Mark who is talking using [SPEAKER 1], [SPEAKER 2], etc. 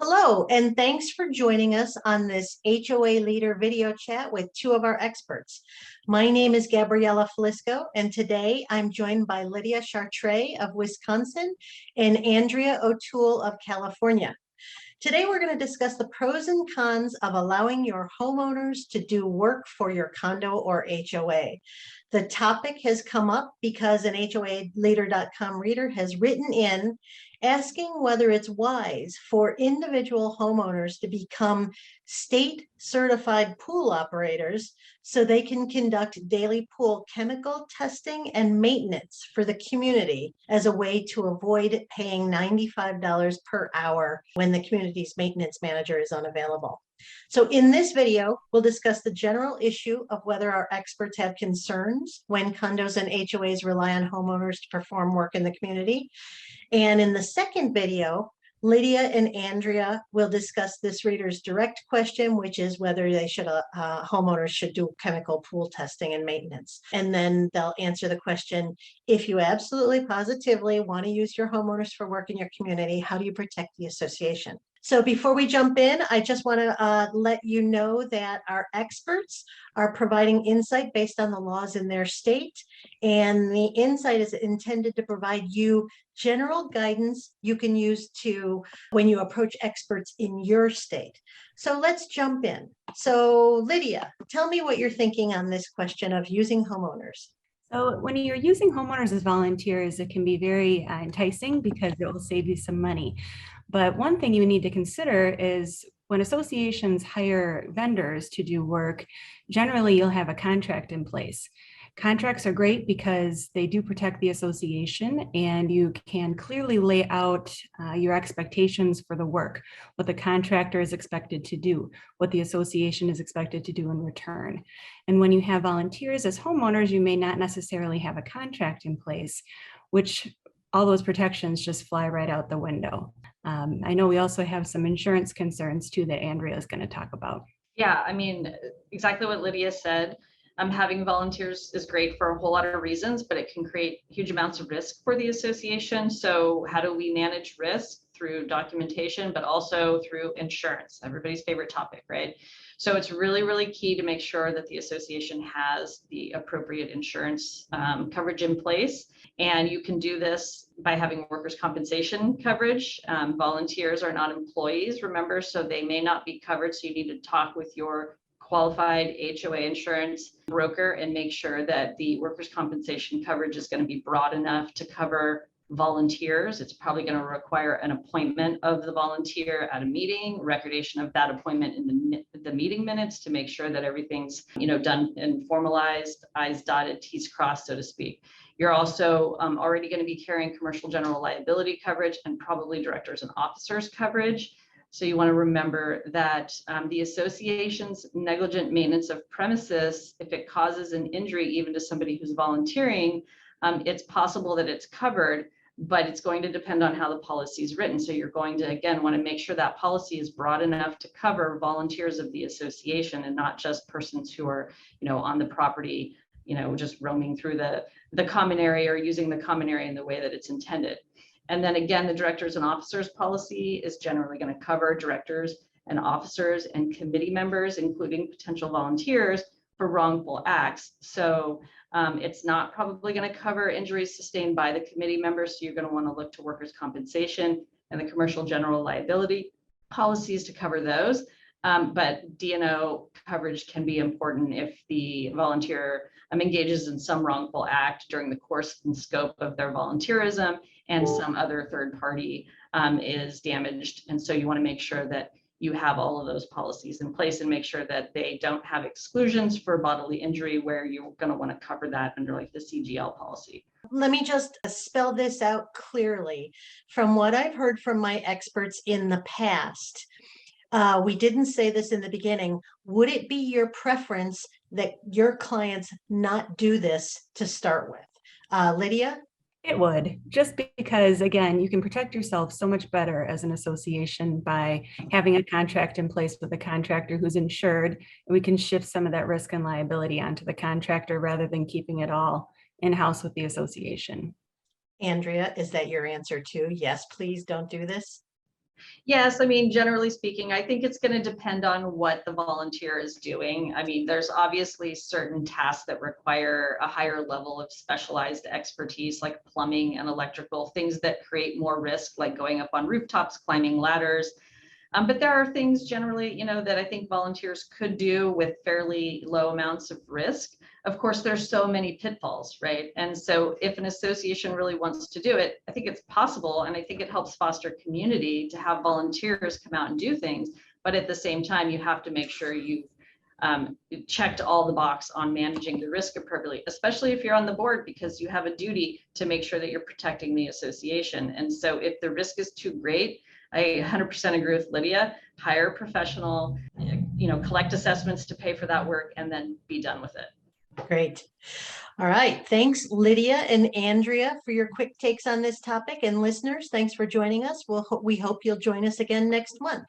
[SPEAKER 1] Hello, and thanks for joining us on this HOA Leader video chat with two of our experts. My name is Gabriella Flisco, and today I'm joined by Lydia Chartre of Wisconsin and Andrea O'Toole of California. Today, we're going to discuss the pros and cons of allowing your homeowners to do work for your condo or HOA. The topic has come up because an HOAleader.com reader has written in asking whether it's wise for individual homeowners to become state certified pool operators so they can conduct daily pool chemical testing and maintenance for the community as a way to avoid paying $95 per hour when the community's maintenance manager is unavailable. So in this video, we'll discuss the general issue of whether our experts have concerns when condos and HOAs rely on homeowners to perform work in the community. And in the second video, Lydia and Andrea will discuss this reader's direct question, which is whether they should homeowners should do chemical pool testing and maintenance. And then they'll answer the question, if you absolutely positively want to use your homeowners for work in your community, how do you protect the association? So before we jump in, I just want to let you know that our experts are providing insight based on the laws in their state, and the insight is intended to provide you general guidance you can use to when you approach experts in your state. So let's jump in. So Lydia, tell me what you're thinking on this question of using homeowners.
[SPEAKER 2] So when you're using homeowners as volunteers, it can be very enticing because it will save you some money. But one thing you need to consider is when associations hire vendors to do work, generally you'll have a contract in place. Contracts are great because they do protect the association and you can clearly lay out your expectations for the work, what the contractor is expected to do, what the association is expected to do in return. And when you have volunteers as homeowners, you may not necessarily have a contract in place, which all those protections just fly right out the window. I know we also have some insurance concerns too that Andrea is going to talk about.
[SPEAKER 3] Yeah, I mean, exactly what Lydia said. Having volunteers is great for a whole lot of reasons, but it can create huge amounts of risk for the association. So how do we manage risk? Through documentation, but also through insurance, everybody's favorite topic, right? So it's really, really key to make sure that the association has the appropriate insurance coverage in place. And you can do this by having workers' compensation coverage. Volunteers are not employees, remember, so they may not be covered. So you need to talk with your qualified HOA insurance broker and make sure that the workers' compensation coverage is going to be broad enough to cover volunteers. It's probably going to require an appointment of the volunteer at a meeting, recordation of that appointment in the meeting minutes to make sure that everything's done and formalized, I's dotted, T's crossed, so to speak. You're also already going to be carrying commercial general liability coverage and probably directors and officers coverage. So you want to remember that the association's negligent maintenance of premises, if it causes an injury even to somebody who's volunteering, it's possible that it's covered, but it's going to depend on how the policy is written. So you're going to, again, want to make sure that policy is broad enough to cover volunteers of the association and not just persons who are, on the property, just roaming through the common area or using the common area in the way that it's intended. And then again, the directors and officers policy is generally going to cover directors and officers and committee members, including potential volunteers, for wrongful acts. So it's not probably going to cover injuries sustained by the committee members. So you're going to want to look to workers' compensation and the commercial general liability policies to cover those. But D&O coverage can be important if the volunteer engages in some wrongful act during the course and scope of their volunteerism and some other third party is damaged. And so you want to make sure that you have all of those policies in place and make sure that they don't have exclusions for bodily injury where you're going to want to cover that under like the CGL policy.
[SPEAKER 1] Let me just spell this out clearly. From what I've heard from my experts in the past, we didn't say this in the beginning. Would it be your preference that your clients not do this to start with? Lydia?
[SPEAKER 2] It would, just because, again, you can protect yourself so much better as an association by having a contract in place with a contractor who's insured. And we can shift some of that risk and liability onto the contractor rather than keeping it all in-house with the association.
[SPEAKER 1] Andrea, is that your answer too? Yes, please don't do this.
[SPEAKER 3] Yes, I mean, generally speaking, I think it's going to depend on what the volunteer is doing. I mean, there's obviously certain tasks that require a higher level of specialized expertise, like plumbing and electrical, things that create more risk, like going up on rooftops, climbing ladders. But there are things generally, that I think volunteers could do with fairly low amounts of risk. Of course, there's so many pitfalls, right? And so if an association really wants to do it, I think it's possible. And I think it helps foster community to have volunteers come out and do things. But at the same time, you have to make sure you've checked all the box on managing the risk appropriately, especially if you're on the board, because you have a duty to make sure that you're protecting the association. And so if the risk is too great, I 100% agree with Lydia. Hire a professional, collect assessments to pay for that work, and then be done with it.
[SPEAKER 1] Great. All right. Thanks, Lydia and Andrea, for your quick takes on this topic. And listeners, thanks for joining us. We hope you'll join us again next month.